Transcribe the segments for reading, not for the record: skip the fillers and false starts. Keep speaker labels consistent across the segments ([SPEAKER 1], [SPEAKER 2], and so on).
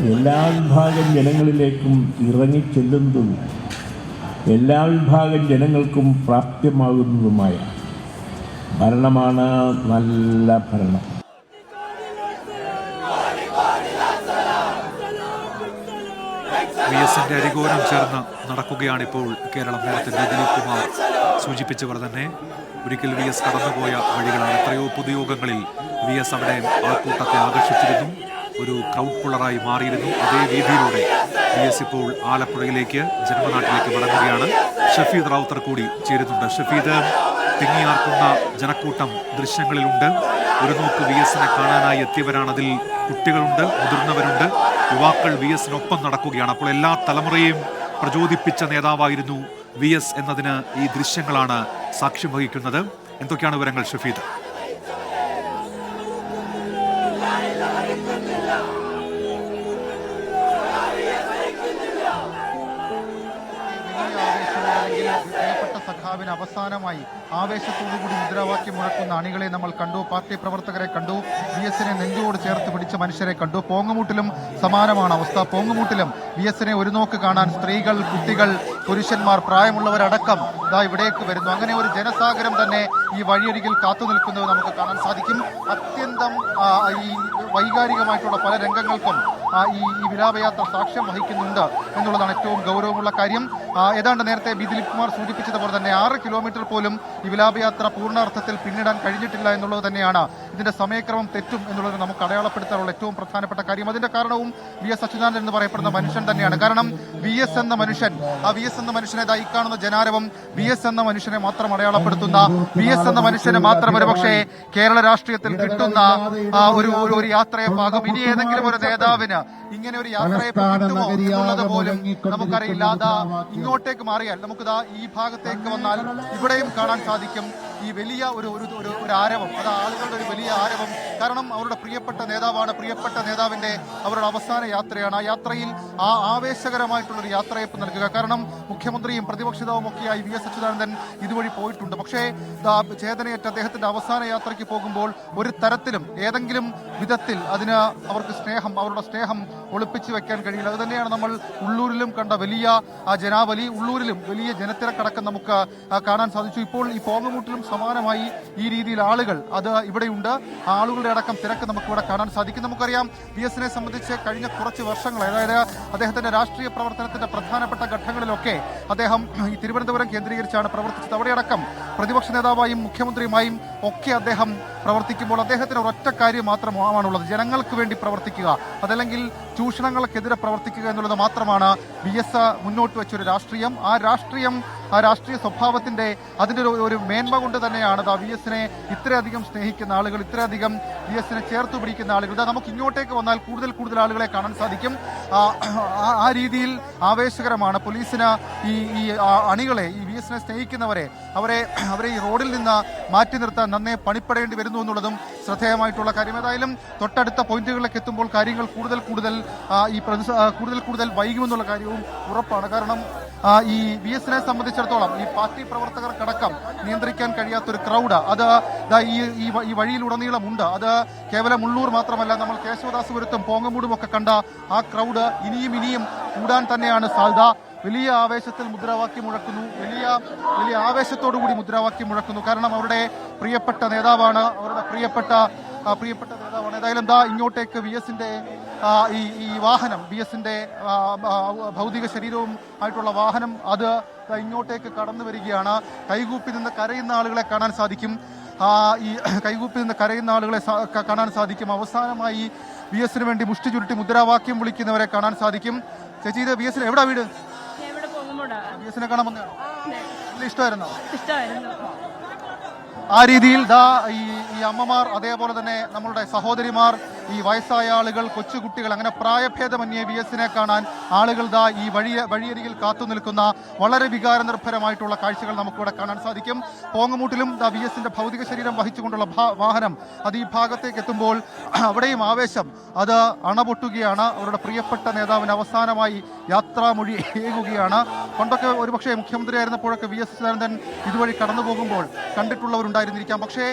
[SPEAKER 1] എല്ലാ വിഭാഗം ജനങ്ങളിലേക്കും ഇറങ്ങിച്ചെല്ലുന്നതും എല്ലാ വിഭാഗം ജനങ്ങൾക്കും പ്രാപ്യമാകുന്നതുമായ ഭരണമാണ് നല്ല ഭരണം.
[SPEAKER 2] വി എസിന്റെ അരികോരം ചേർന്ന് നടക്കുകയാണിപ്പോൾ കേരളം. നേരത്തെ ദിലീപ് കുമാർ സൂചിപ്പിച്ച പോലെ തന്നെ ഒരിക്കൽ വി എസ് കടന്നുപോയ വഴികളാണ്. എത്രയോ പൊതുയോഗങ്ങളിൽ വി എസ് അവിടെ ആൾക്കൂട്ടത്തെ ആകർഷിച്ചിരുന്നു, ഒരു ക്രൗഡ് പുള്ളറായി മാറിയിരുന്നു. അതേ രീതിയിലൂടെ വി എസ് ഇപ്പോൾ ആലപ്പുഴയിലേക്ക് ജന്മനാട്ടിലേക്ക് മടങ്ങുകയാണ്. ഷഫീദ് റാവുത്തർ കൂടി ചേരുന്നുണ്ട്. ഷഫീദ്, തിങ്ങിയാർക്കുന്ന ജനക്കൂട്ടം ദൃശ്യങ്ങളിലുണ്ട്. ഒരു നോക്ക് വി എസിനെ കാണാനായി എത്തിയവരാണ്. അതിൽ കുട്ടികളുണ്ട്, മുതിർന്നവരുണ്ട്, യുവാക്കൾ വി എസിനൊപ്പം നടക്കുകയാണ്. അപ്പോൾ എല്ലാ തലമുറയെയും പ്രചോദിപ്പിച്ച നേതാവായിരുന്നു വി എസ് എന്നതിന് ഈ ദൃശ്യങ്ങളാണ് സാക്ഷ്യം വഹിക്കുന്നത്. എന്തൊക്കെയാണ് വിവരങ്ങൾ ഷഫീദ്?
[SPEAKER 3] സഖാവിന് അവസാനമായി ആവേശത്തോടുകൂടി മുദ്രാവാക്യം മുഴക്കുന്ന അണികളെ നമ്മൾ കണ്ടു, പാർട്ടി പ്രവർത്തകരെ കണ്ടു, വി എസിനെ നെഞ്ചോട് ചേർത്ത് പിടിച്ച മനുഷ്യരെ കണ്ടു. പോങ്ങുമൂട്ടിലും സമാനമാണ് അവസ്ഥ. പോങ്ങുമൂട്ടിലും വി എസിനെ ഒരു നോക്ക് കാണാൻ സ്ത്രീകൾ, കുട്ടികൾ, പുരുഷന്മാർ, പ്രായമുള്ളവരടക്കം ഇതാ ഇവിടേക്ക് വരുന്നു. അങ്ങനെ ഒരു ജനസാഗരം തന്നെ ഈ വഴിയരികിൽ കാത്തു നിൽക്കുന്നത് നമുക്ക് കാണാൻ സാധിക്കും. അത്യന്തം ഈ വൈകാരികമായിട്ടുള്ള പല രംഗങ്ങൾക്കും ഈ വിലാപയാത്ര സാക്ഷ്യം വഹിക്കുന്നുണ്ട് എന്നുള്ളതാണ് ഏറ്റവും ഗൗരവമുള്ള കാര്യം. ഏതാണ്ട് നേരത്തെ ദിലീപ് കുമാർ സൂചിപ്പിച്ചതുപോലെ തന്നെ 6 കിലോമീറ്റർ പോലും ഈ വിലാപയാത്ര പൂർണ്ണാർത്ഥത്തിൽ പിന്നിടാൻ കഴിഞ്ഞിട്ടില്ല എന്നുള്ളത് തന്നെയാണ് ഇതിന്റെ സമയക്രമം തെറ്റും എന്നുള്ളത് നമുക്ക് അടയാളപ്പെടുത്താനുള്ള ഏറ്റവും പ്രധാനപ്പെട്ട കാര്യം. അതിന്റെ കാരണവും വി എസ് അച്യുതാനന്ദൻ എന്ന് പറയപ്പെടുന്ന മനുഷ്യൻ തന്നെയാണ്. കാരണം വി എസ് എന്ന മനുഷ്യൻ, ആ വി എസ് എന്ന മനുഷ്യനെ ഈ കാണുന്ന ജനാരവം വി എസ് എന്ന മനുഷ്യനെ മാത്രം അടയാളപ്പെടുത്തുന്ന, വി എസ് എന്ന മനുഷ്യന് മാത്രം ഒരുപക്ഷെ കേരള രാഷ്ട്രീയത്തിൽ കിട്ടുന്ന ഒരു യാത്രയെ ഭാഗം ഇനി ഏതെങ്കിലും ഒരു നേതാവിന് ഇങ്ങനെ ഒരു യാത്രയെ കിട്ടുമോ എന്നുള്ളത് പോലും നമുക്കറിയില്ല. അതാ ഇങ്ങോട്ടേക്ക് മാറിയാൽ നമുക്കിതാ ഈ ഭാഗത്തേക്ക് വന്നാൽ ഇവിടെയും കാണാൻ സാധിക്കും ഈ വലിയ ഒരു ആരവം. അത് ആളുകളുടെ ഒരു വലിയ ആരവം. കാരണം അവരുടെ പ്രിയപ്പെട്ട നേതാവാണ്, പ്രിയപ്പെട്ട നേതാവിന്റെ അവരുടെ അവസാന യാത്രയാണ്. ആ യാത്രയിൽ ആ ആവേശകരമായിട്ടുള്ളൊരു യാത്രയപ്പ് നൽകുക. കാരണം മുഖ്യമന്ത്രിയും പ്രതിപക്ഷ നേതാവും ഒക്കെയായി വി എസ് അച്യുതാനന്ദൻ ഇതുവഴി പോയിട്ടുണ്ട്. പക്ഷേ ചേതനയേറ്റ അദ്ദേഹത്തിന്റെ അവസാന യാത്രയ്ക്ക് പോകുമ്പോൾ ഒരു തരത്തിലും ഏതെങ്കിലും വിധത്തിൽ അതിന് അവരുടെ സ്നേഹം ഒളിപ്പിച്ചു വെക്കാൻ കഴിയില്ല. അത് തന്നെയാണ് നമ്മൾ ഉള്ളൂരിലും കണ്ട വലിയ ആ ജനാവലി, ഉള്ളൂരിലും വലിയ ജനത്തിരക്കടക്കം നമുക്ക് കാണാൻ സാധിച്ചു. ഇപ്പോൾ ഈ പോങ്ങുമൂട്ടിലും സമാനമായി ഈ രീതിയിൽ ആളുകൾ അത് ഇവിടെയുണ്ട്. ആളുകളുടെ അടക്കം തിരക്ക് നമുക്ക് ഇവിടെ കാണാൻ സാധിക്കും. നമുക്കറിയാം വി എസിനെ സംബന്ധിച്ച് കഴിഞ്ഞ കുറച്ച് വർഷങ്ങൾ, അതായത് അദ്ദേഹത്തിന്റെ രാഷ്ട്രീയ പ്രവർത്തനത്തിന്റെ പ്രധാനപ്പെട്ട ഘട്ടങ്ങളിലൊക്കെ അദ്ദേഹം ഈ തിരുവനന്തപുരം കേന്ദ്രീകരിച്ചാണ് പ്രവർത്തിച്ചത്. അവിടെയടക്കം പ്രതിപക്ഷ നേതാവായും മുഖ്യമന്ത്രിയുമായും ഒക്കെ അദ്ദേഹം പ്രവർത്തിക്കുമ്പോൾ അദ്ദേഹത്തിന് ഒരൊറ്റ കാര്യം മാത്രമാണുള്ളത്: ജനങ്ങൾക്ക് വേണ്ടി പ്രവർത്തിക്കുക, അതല്ലെങ്കിൽ ചൂഷണങ്ങൾക്കെതിരെ പ്രവർത്തിക്കുക എന്നുള്ളത് മാത്രമാണ് വി എസ് മുന്നോട്ട് വെച്ചൊരു രാഷ്ട്രീയം. ആ രാഷ്ട്രീയ സ്വഭാവത്തിന്റെ അതിന്റെ ഒരു മേന്മ കൊണ്ട് തന്നെയാണ് വി എസിനെ ഇത്രയധികം സ്നേഹിക്കുന്ന ആളുകൾ, ഇത്രയധികം വി എസിനെ ചേർത്ത് പിടിക്കുന്ന ആളുകൾ. നമുക്ക് ഇങ്ങോട്ടേക്ക് വന്നാൽ കൂടുതൽ ആളുകളെ കാണാൻ സാധിക്കും. ആ രീതിയിൽ ആവേശകരമാണ്. പോലീസിന് ഈ അണികളെ, ഈ വി എസിനെ സ്നേഹിക്കുന്നവരെ അവരെ ഈ റോഡിൽ നിന്ന് മാറ്റി നിർത്താൻ നന്നേ പണിപ്പെടേണ്ടി വരുന്നു എന്നുള്ളതും ശ്രദ്ധേയമായിട്ടുള്ള കാര്യം. ഏതായാലും തൊട്ടടുത്ത പോയിന്റുകളിലേക്ക് എത്തുമ്പോൾ കാര്യങ്ങൾ കൂടുതൽ വൈകുമെന്നുള്ള കാര്യവും ഉറപ്പാണ്. കാരണം ഈ വി എസിനെ സംബന്ധിച്ചിടത്തോളം ഈ പാർട്ടി പ്രവർത്തകർക്കടക്കം നിയന്ത്രിക്കാൻ കഴിയാത്തൊരു ക്രൗഡ് അത് ഈ വഴിയിലുടനീളമുണ്ട്. അത് കേവലം ഉള്ളൂർ മാത്രമല്ല, നമ്മൾ കേശവദാസപുരത്തും പോങ്ങമൂടും ഒക്കെ കണ്ട ആ ക്രൗഡ് ഇനിയും കൂടാൻ തന്നെയാണ് സാധ്യത. വലിയ ആവേശത്തിൽ മുദ്രാവാക്യം മുഴക്കുന്നു, വലിയ ആവേശത്തോടുകൂടി മുദ്രാവാക്യം മുഴക്കുന്നു. കാരണം അവരുടെ പ്രിയപ്പെട്ട നേതാവാണ്, അവരുടെ പ്രിയപ്പെട്ട നേതാവാണ്. ഏതായാലും ഇങ്ങോട്ടേക്ക് വി എസിന്റെ ഈ വാഹനം, വി എസിന്റെ ഭൗതിക ശരീരവും ആയിട്ടുള്ള വാഹനം അത് ഇങ്ങോട്ടേക്ക് കടന്നു വരികയാണ്. കൈകൂപ്പി നിന്ന് കരയുന്ന ആളുകളെ കാണാൻ സാധിക്കും. ഈ കൈകൂപ്പി നിന്ന് കരയുന്ന ആളുകളെ കാണാൻ സാധിക്കും. അവസാനമായി വി എസിന് വേണ്ടി മുഷ്ടി ചുരുട്ടി മുദ്രാവാക്യം വിളിക്കുന്നവരെ കാണാൻ സാധിക്കും. ചേച്ചി, ഇത് വി എസിന് എവിടാ വീട്? വി എസിനെ കാണാൻ വന്നതാണ്. ഇഷ്ടമായിരുന്നു. ആ രീതിയിൽ ഈ അമ്മമാർ, അതേപോലെ തന്നെ നമ്മളുടെ സഹോദരിമാർ, ഈ വയസ്സായ ആളുകൾ, കൊച്ചുകുട്ടികൾ, അങ്ങനെ പ്രായഭേദമന്യേ വി എസിനെ കാണാൻ ആളുകൾ ഈ വഴിയരികിൽ കാത്തു നിൽക്കുന്ന വളരെ വികാരനിർഭരമായിട്ടുള്ള കാഴ്ചകൾ നമുക്കിവിടെ കാണാൻ സാധിക്കും. പോങ്ങമൂട്ടിലും വി എസിന്റെ ഭൗതിക ശരീരം വഹിച്ചുകൊണ്ടുള്ള വാഹനം അത് ഈ ഭാഗത്തേക്ക് എത്തുമ്പോൾ അവിടെയും ആവേശം അത് അണപൊട്ടുകയാണ്. അവരുടെ പ്രിയപ്പെട്ട നേതാവിന് അവസാനമായി യാത്രാമൊഴി ഏകുകയാണ്. പണ്ടൊക്കെ ഒരുപക്ഷെ മുഖ്യമന്ത്രി ആയിരുന്നപ്പോഴൊക്കെ വി എസ് അച്യുതാനന്ദൻ ഇതുവഴി കടന്നു പോകുമ്പോൾ കണ്ടിട്ടുള്ളവരുണ്ടായിരുന്നിരിക്കാം. പക്ഷേ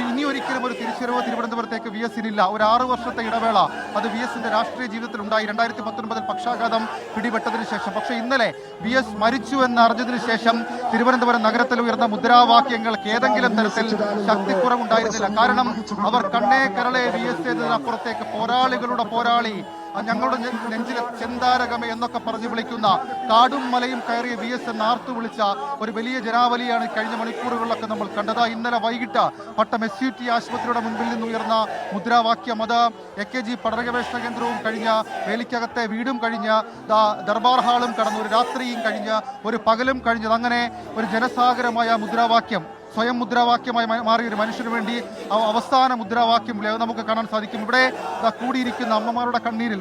[SPEAKER 3] ഇനി ഒരിക്കലും ഒരു തിരിച്ചുവരവ് തിരുവനന്തപുരത്തേക്ക് വി എസിനില്ല. ഒരു ഒരു 6 വർഷത്തെ ഇടവേള അത് വി എസിന്റെ രാഷ്ട്രീയ ജീവിതത്തിൽ ഉണ്ടായി. 2019 പക്ഷാഘാതം പിടിപെട്ടതിന് ശേഷം. പക്ഷേ ഇന്നലെ വി എസ് മരിച്ചു എന്ന് അറിഞ്ഞതിന് ശേഷം തിരുവനന്തപുരം നഗരത്തിൽ ഉയർന്ന മുദ്രാവാക്യങ്ങൾക്ക് ഏതെങ്കിലും തരത്തിൽ ശക്തിക്കുറവുണ്ടായിരുന്നില്ല. കാരണം അവർ കണ്ണേ കരളെ വി എസ് എന്നതിനപ്പുറത്തേക്ക് പോരാളികളുടെ പോരാളി, ഞങ്ങളുടെ നെഞ്ചിലെ ചെന്താരകമേ എന്നൊക്കെ പറഞ്ഞു വിളിക്കുന്ന, കാടും മലയും കയറിയ വി എസ് എന്ന് ആർത്തു വിളിച്ച ഒരു വലിയ ജനാവലിയാണ് കഴിഞ്ഞ മണിക്കൂറുകളിലൊക്കെ നമ്മൾ കണ്ടത്. ഇന്നലെ വൈകിട്ട് പട്ടം SUT ആശുപത്രിയുടെ മുൻപിൽ നിന്ന് ഉയർന്ന മുദ്രാവാക്യം അത് AKG പഠന ഗവേഷണ കേന്ദ്രവും കഴിഞ്ഞ് വേലിക്കകത്തെ വീടും കഴിഞ്ഞ് ദർബാർ ഹാളും കടന്നു, ഒരു രാത്രിയും കഴിഞ്ഞ് ഒരു പകലും കഴിഞ്ഞത്, അങ്ങനെ ഒരു ജനസാഗരമായ മുദ്രാവാക്യം, സ്വയം മുദ്രാവാക്യമായി മാറിയ ഒരു മനുഷ്യന് വേണ്ടി അവസാന മുദ്രാവാക്യം നമുക്ക് കാണാൻ സാധിക്കും. ഇവിടെ കൂടിയിരിക്കുന്ന അമ്മമാരുടെ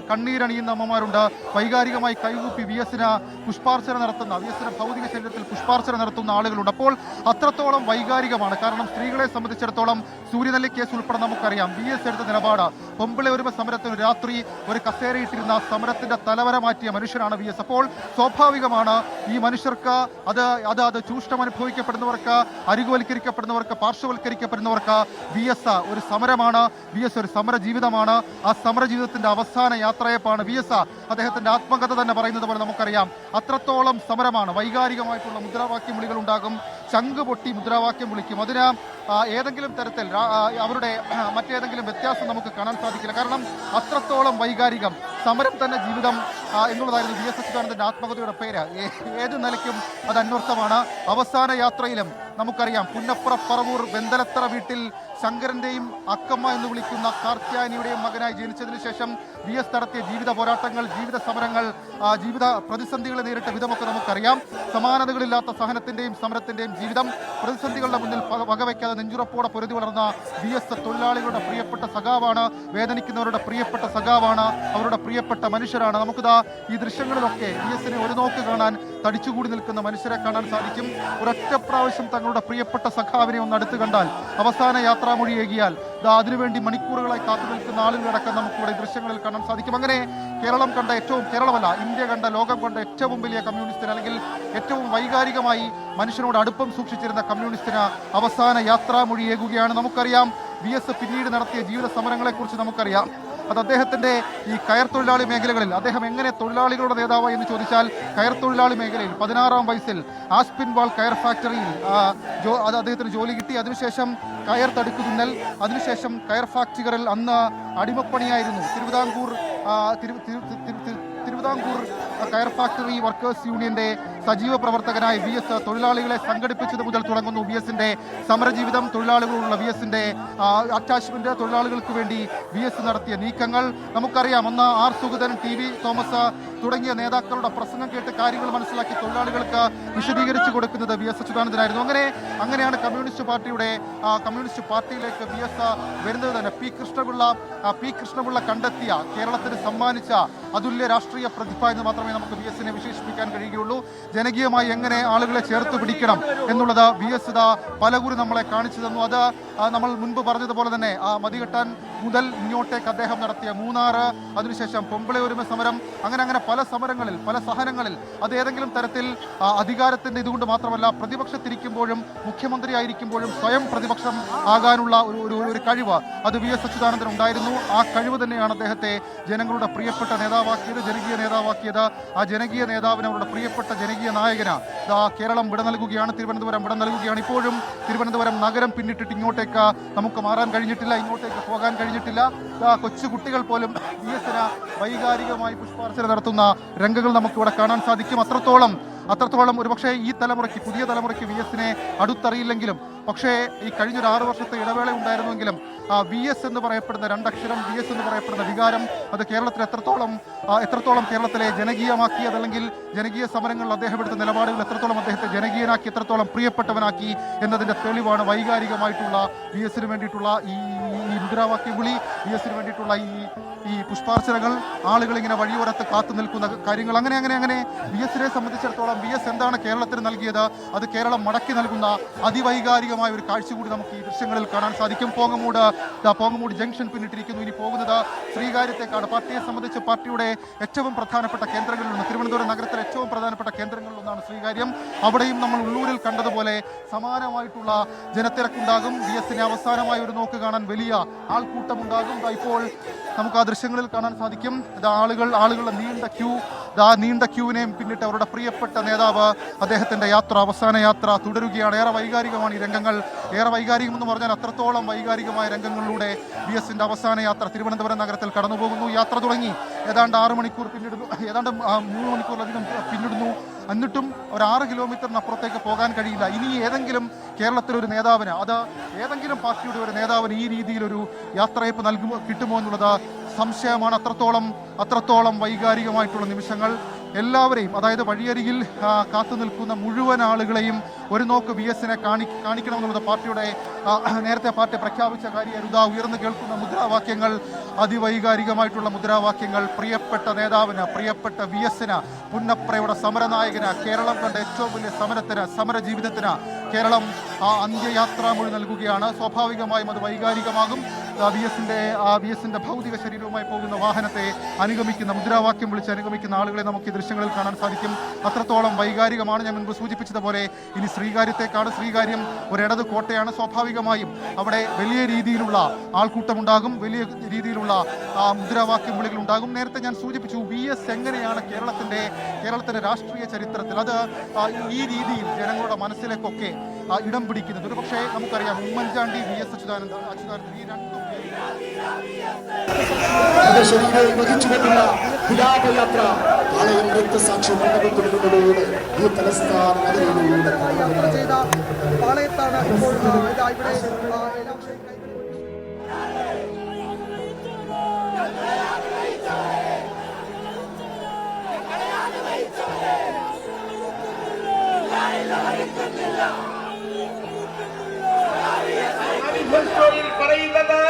[SPEAKER 3] കണ്ണീരണിയുന്ന അമ്മമാരുണ്ട്. വൈകാരികമായി കൈകൂപ്പി വി എസിന് പുഷ്പാർച്ചന നടത്തുന്ന, വി എസിന് ഭൗതിക ശരീരത്തിൽ പുഷ്പാർച്ചന നടത്തുന്ന ആളുകളുണ്ട്. അപ്പോൾ അത്രത്തോളം വൈകാരികമാണ്. കാരണം സ്ത്രീകളെ സംബന്ധിച്ചിടത്തോളം സൂര്യനെല്ലി കേസ് ഉൾപ്പെടെ നമുക്കറിയാം വി എസ് എടുത്ത നിലപാട്. പൊമ്പിളെ ഒരുമ സമരത്തിന് രാത്രി ഒരു കസേരയിട്ടിരുന്ന സമരത്തിന്റെ തലവര മാറ്റിയ മനുഷ്യനാണ് വി എസ്. അപ്പോൾ സ്വാഭാവികമാണ് ഈ മനുഷ്യർക്ക് അത് ചൂഷണം അനുഭവിക്കപ്പെടുന്നവർക്ക്, അരികുവൽക്കരിക്കപ്പെടുന്നവർക്ക്, പാർശ്വവൽക്കരിക്കപ്പെടുന്നവർക്ക് വി എസ് ഒരു സമരമാണ്, വി എസ് ഒരു സമര ജീവിതമാണ്. ആ സമര ജീവിതത്തിന്റെ അവസാന യാത്രയപ്പാണ് വി എസ്. അദ്ദേഹത്തിന്റെ ആത്മകഥ തന്നെ പറയുന്നത് പോലെ നമുക്കറിയാം അത്രത്തോളം സമരമാണ്. വൈകാരികമായിട്ടുള്ള മുദ്രാവാക്യം വിളികൾ ഉണ്ടാകും, ചങ്ക് പൊട്ടി മുദ്രാവാക്യം വിളിക്കും. അതിന് ഏതെങ്കിലും തരത്തിൽ അവരുടെ മറ്റേതെങ്കിലും വ്യത്യാസം നമുക്ക് കാണാൻ സാധിക്കില്ല. കാരണം അത്രത്തോളം വൈകാരികം, സമരം തന്നെ ജീവിതം എന്നുള്ളതായിരുന്നു വി എസ് അച്യുതാനന്ദന്റെ ആത്മകഥയുടെ പേര്. ഏത് നിലയ്ക്കും അത് അന്വർത്ഥമാണ്. അവസാന യാത്രയിലും നമുക്കറിയാം പുന്നപ്പുറ പറവൂർ വെന്തലത്തറ വീട്ടിൽ ശങ്കരന്റെയും അക്കമ്മ എന്ന് വിളിക്കുന്ന കാർത്യായനിയുടെയും മകനായി ജനിച്ചതിന് ശേഷം വി എസ് നടത്തിയ ജീവിത പോരാട്ടങ്ങൾ, ജീവിത സമരങ്ങൾ, ജീവിത പ്രതിസന്ധികളെ നേരിട്ട വിധമൊക്കെ നമുക്കറിയാം. സമാനതകളില്ലാത്ത സഹനത്തിന്റെയും സമരത്തിന്റെയും ജീവിതം, പ്രതിസന്ധികളുടെ മുന്നിൽ വകവയ്ക്കാതെ നെഞ്ചുറപ്പോടെ പൊരുതി വളർന്ന വി എസ് തൊഴിലാളികളുടെ പ്രിയപ്പെട്ട സഖാവാണ്, വേദനിക്കുന്നവരുടെ പ്രിയപ്പെട്ട സഖാവാണ്, അവരുടെ പ്രിയപ്പെട്ട മനുഷ്യരാണ്. നമുക്കിതാ ഈ ദൃശ്യങ്ങളിലൊക്കെ വി എസിനെ ഒരു നോക്ക് കാണാൻ തടിച്ചുകൂടി നിൽക്കുന്ന മനുഷ്യരെ കാണാൻ സാധിക്കും. ഒരൊറ്റ പ്രാവശ്യം തങ്ങളുടെ പ്രിയപ്പെട്ട സഖാവിനെ ഒന്ന് അടുത്ത് കണ്ടാൽ, അവസാന യാത്രാമൊഴിയേകിയാൽ അതിനുവേണ്ടി മണിക്കൂറുകളായി കാത്തു നിൽക്കുന്ന ആളുകളടക്കം നമുക്കിവിടെ ദൃശ്യങ്ങളിൽ കാണാൻ സാധിക്കും. അങ്ങനെ കേരളം കണ്ട കേരളമല്ല ഇന്ത്യ കണ്ട, ലോകം കണ്ട ഏറ്റവും വലിയ കമ്മ്യൂണിസ്റ്റിന്, അല്ലെങ്കിൽ ഏറ്റവും വൈകാരികമായി മനുഷ്യനോട് അടുപ്പം സൂക്ഷിച്ചിരുന്ന കമ്മ്യൂണിസ്റ്റിന് അവസാന യാത്രാമൊഴിയേകുകയാണ്. നമുക്കറിയാം വി എസ് പിന്നീട് നടത്തിയ ജീവിത സമരങ്ങളെക്കുറിച്ച് നമുക്കറിയാം. അത് അദ്ദേഹത്തിന്റെ ഈ കയർ തൊഴിലാളി മേഖലകളിൽ അദ്ദേഹം എങ്ങനെ തൊഴിലാളികളുടെ നേതാവ് എന്ന് ചോദിച്ചാൽ, കയർ തൊഴിലാളി മേഖലയിൽ 16-ാം വയസ്സിൽ ആസ്പിൻവാൾ കയർ ഫാക്ടറിയിൽ അത് അദ്ദേഹത്തിന് ജോലി കിട്ടി. അതിനുശേഷം കയർ തടുക്കു തുന്നൽ, അതിനുശേഷം കയർ ഫാക്ടറികളിൽ അന്ന് അടിമപ്പണിയായിരുന്നു. തിരുവിതാംകൂർ കയർ ഫാക്ടറി വർക്കേഴ്സ് യൂണിയന്റെ സജീവ പ്രവർത്തകനായി വി എസ് തൊഴിലാളികളെ സംഘടിപ്പിച്ചത് മുതൽ തുടങ്ങുന്നു വി എസിന്റെ സമരജീവിതം. തൊഴിലാളികളുള്ള വി എസിന്റെ അറ്റാച്ച്മെന്റ്, തൊഴിലാളികൾക്ക് വേണ്ടി വി എസ് നടത്തിയ നീക്കങ്ങൾ നമുക്കറിയാം. ഒന്ന് ആർ സുഗതൻ, TV തോമസ് തുടങ്ങിയ നേതാക്കളുടെ പ്രസംഗം കേട്ട് കാര്യങ്ങൾ മനസ്സിലാക്കി തൊഴിലാളികൾക്ക് വിശദീകരിച്ചു കൊടുക്കുന്നത് വി എസ് അച്യുതാനന്ദനായിരുന്നു. അങ്ങനെയാണ് കമ്മ്യൂണിസ്റ്റ് പാർട്ടിയിലേക്ക് വി എസ് വരുന്നത് തന്നെ. പി കൃഷ്ണപിള്ള കണ്ടെത്തിയ, കേരളത്തിന് സമ്മാനിച്ച അതുല്യ രാഷ്ട്രീയ പ്രതിഭ എന്ന് മാത്രമേ നമുക്ക് വി എസിനെ വിശേഷിപ്പിക്കാൻ കഴിയുകയുള്ളൂ. ജനകീയമായി എങ്ങനെ ആളുകളെ ചേർത്ത് പിടിക്കണം എന്നുള്ളത് വി എസ് പലകുറി നമ്മളെ കാണിച്ചു തന്നു. അത് നമ്മൾ മുൻപ് പറഞ്ഞതുപോലെ തന്നെ മതികെട്ടാൻ മുതൽ ഇങ്ങോട്ടേക്ക് അദ്ദേഹം നടത്തിയ മൂന്നാർ, അതിനുശേഷം പൊമ്പിളെ ഒരുമ സമരം, അങ്ങനെ പല സമരങ്ങളിൽ, പല സഹനങ്ങളിൽ അത് ഏതെങ്കിലും തരത്തിൽ അധികാരത്തിന്റെ ഇതുകൊണ്ട് മാത്രമല്ല, പ്രതിപക്ഷത്തിരിക്കുമ്പോഴും മുഖ്യമന്ത്രി ആയിരിക്കുമ്പോഴും സ്വയം പ്രതിപക്ഷം ആകാനുള്ള ഒരു കഴിവ് അത് വി എസ് അച്യുതാനന്ദൻ ഉണ്ടായിരുന്നു. ആ കഴിവ് തന്നെയാണ് അദ്ദേഹത്തെ ജനങ്ങളുടെ പ്രിയപ്പെട്ട നേതാവാക്കിയത്, ജനകീയ നേതാവാക്കിയത്. ആ ജനകീയ നേതാവിന്, അവരുടെ പ്രിയപ്പെട്ട ജനകീയ നായകന് കേരളം വിട നൽകുകയാണ്, തിരുവനന്തപുരം വിട നൽകുകയാണ്. ഇപ്പോഴും തിരുവനന്തപുരം നഗരം പിന്നിട്ടിട്ട് ഇങ്ങോട്ടേക്ക് നമുക്ക് മാറാൻ കഴിഞ്ഞിട്ടില്ല, ഇങ്ങോട്ടേക്ക് പോകാൻ കഴിഞ്ഞിട്ടില്ല. കൊച്ചു കുട്ടികൾ പോലും വി എസിന് വൈകാരികമായി പുഷ്പാർച്ചന നടത്തുന്ന രംഗങ്ങൾ നമുക്കിവിടെ കാണാൻ സാധിക്കും. അത്രത്തോളം ഒരുപക്ഷെ ഈ തലമുറയ്ക്ക്, പുതിയ തലമുറയ്ക്ക് വി എസിനെ അടുത്തറിയില്ലെങ്കിലും, പക്ഷേ ഈ കഴിഞ്ഞൊരു 6 വർഷത്തെ ഇടവേള ഉണ്ടായിരുന്നുവെങ്കിലും വി എസ് എന്ന് പറയപ്പെടുന്ന രണ്ടക്ഷരം, വി എസ് എന്ന് പറയപ്പെടുന്ന വികാരം അത് കേരളത്തിൽ എത്രത്തോളം കേരളത്തിലെ ജനകീയമാക്കി, അതല്ലെങ്കിൽ ജനകീയ സമരങ്ങളിൽ അദ്ദേഹം എടുത്ത നിലപാടുകൾ എത്രത്തോളം അദ്ദേഹത്തെ ജനകീയനാക്കി, എത്രത്തോളം പ്രിയപ്പെട്ടവനാക്കി എന്നതിന്റെ തെളിവാണ് വൈകാരികമായിട്ടുള്ള വി എസിന് വേണ്ടിയിട്ടുള്ള ഈ മുദ്രാവാക്യം വിളി, വി എസിന് വേണ്ടിയിട്ടുള്ള ഈ പുഷ്പാർച്ചനകൾ, ആളുകൾ ഇങ്ങനെ വഴിയോരത്ത് കാത്തു നിൽക്കുന്ന കാര്യങ്ങൾ. അങ്ങനെ വി എസിനെ സംബന്ധിച്ചിടത്തോളം വി എസ് എന്താണ് കേരളത്തിന് നൽകിയത്, അത് കേരളം മടക്കി നൽകുന്ന അതിവൈകാരിക സ്വാഭാവികമായ ഒരു കാഴ്ച കൂടി നമുക്ക് ഈ ദൃശ്യങ്ങളിൽ കാണാൻ സാധിക്കും. പോങ്ങമൂട് ജംഗ്ഷൻ പിന്നിട്ടിരിക്കുന്നു. ഇനി പോകുന്നത് ശ്രീകാര്യത്തേക്കാണ്. പാർട്ടിയെ സംബന്ധിച്ച് പാർട്ടിയുടെ ഏറ്റവും പ്രധാനപ്പെട്ട കേന്ദ്രങ്ങളിലൊന്ന്, തിരുവനന്തപുരം നഗരത്തിലെ ഏറ്റവും പ്രധാനപ്പെട്ട കേന്ദ്രങ്ങളിലൊന്നാണ് ശ്രീകാര്യം. അവിടെയും നമ്മൾ ഉള്ളൂരിൽ കണ്ടതുപോലെ സമാനമായിട്ടുള്ള ജനത്തിരക്കുണ്ടാകും. VS-നെ അവസാനമായി ഒരു നോക്ക് കാണാൻ വലിയ ആൾക്കൂട്ടമുണ്ടാകും. ഇപ്പോൾ നമുക്ക് ആ ദൃശ്യങ്ങളിൽ കാണാൻ സാധിക്കും. ആളുകളുടെ നീണ്ട ക്യൂവിനെയും പിന്നിട്ട് അവരുടെ പ്രിയപ്പെട്ട നേതാവ് അദ്ദേഹത്തിന്റെ അവസാന യാത്ര തുടരുകയാണ്. ഏറെ വൈകാരികമാണ് ഈ രംഗങ്ങൾ. ഏറെ വൈകാരികമെന്ന് പറഞ്ഞാൽ അത്രത്തോളം വൈകാരികമായ രംഗങ്ങളിലൂടെ VS-ന്റെ അവസാന യാത്ര തിരുവനന്തപുരം നഗരത്തിൽ കടന്നുപോകുന്നു. യാത്ര തുടങ്ങി ഏതാണ്ട് 6 മണിക്കൂർ പിന്നിടുന്നു, ഏതാണ്ട് 3 മണിക്കൂറിലധികം പിന്നിടുന്നു. എന്നിട്ടും ഒരു 6 കിലോമീറ്ററിനപ്പുറത്തേക്ക് പോകാൻ കഴിയില്ല. ഇനി ഏതെങ്കിലും കേരളത്തിലൊരു നേതാവിന്, അത് ഏതെങ്കിലും പാർട്ടിയുടെ ഒരു നേതാവിന് ഈ രീതിയിലൊരു യാത്രയപ്പ് കിട്ടുമോ എന്നുള്ളത് സംശയമാണ്. അത്രത്തോളം വൈകാരികമായിട്ടുള്ള നിമിഷങ്ങൾ. എല്ലാവരെയും, അതായത് വഴിയരികിൽ കാത്തു നിൽക്കുന്ന മുഴുവൻ ആളുകളെയും ഒരു നോക്ക് VS-നെ കാണിക്കണമെന്നുള്ളത് പാർട്ടിയുടെ നേരത്തെ പാർട്ടി പ്രഖ്യാപിച്ച കാര്യമായിരുന്നു. ഉയർന്നു കേൾക്കുന്ന മുദ്രാവാക്യങ്ങൾ, അതിവൈകാരികമായിട്ടുള്ള മുദ്രാവാക്യങ്ങൾ. പ്രിയപ്പെട്ട നേതാവിന്, പ്രിയപ്പെട്ട VS-ന്, പുന്നപ്രയുടെ സമരനായകന്, കേരളം കണ്ട ഏറ്റവും വലിയ സമര ജീവിതത്തിന് കേരളം അന്ത്യയാത്രാമൊഴി നൽകുകയാണ്. സ്വാഭാവികമായും അത് വൈകാരികമാകും. VS-ന്റെ ഭൗതിക ശരീരവുമായി പോകുന്ന വാഹനത്തെ അനുഗമിക്കുന്ന, മുദ്രാവാക്യം വിളിച്ച് അനുഗമിക്കുന്ന ആളുകളെ നമുക്ക് ഈ ദൃശ്യങ്ങളിൽ കാണാൻ സാധിക്കും. അത്രത്തോളം വൈകാരികമാണ്. ഞാൻ മുൻപ് സൂചിപ്പിച്ചതുപോലെ ഇനി ശ്രീകാര്യത്തേക്കാണ്. ശ്രീകാര്യം ഒരു ഇടത് കോട്ടയാണ്. സ്വാഭാവികമായും അവിടെ വലിയ രീതിയിലുള്ള ആൾക്കൂട്ടമുണ്ടാകും, വലിയ രീതിയിലുള്ള മുദ്രാവാക്യം വിളികൾ ഉണ്ടാകും. നേരത്തെ ഞാൻ സൂചിപ്പിച്ചു VS എങ്ങനെയാണ് കേരളത്തിന്റെ രാഷ്ട്രീയ ചരിത്രത്തിൽ അത് ഈ രീതിയിൽ ജനങ്ങളുടെ മനസ്സിലേക്കൊക്കെ ഇടം പിടിക്കുന്നത്. ഒരു പക്ഷേ നമുക്കറിയാം, ഉമ്മൻചാണ്ടി, VS അച്യുതാനന്ദൻ ഈ രണ്ടും
[SPEAKER 4] വഹിച്ചുകൊണ്ടുള്ള വിലാപയാത്ര ആലയം രക്തസാക്ഷി മണ്ഡപത്തിലൂടെ ഈ തലസ്ഥാന നഗരിയിലൂടെ
[SPEAKER 5] ചെയ്ത പാളയത്താണ് ഇപ്പോൾ ഇവിടെ
[SPEAKER 6] പറയുന്നത്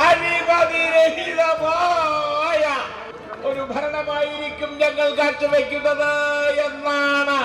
[SPEAKER 6] അഴിമതിരഹിതമായ ഒരു ഭരണമായിരിക്കും ഞങ്ങൾ കാഴ്ചവെക്കുന്നത് എന്നാണ്.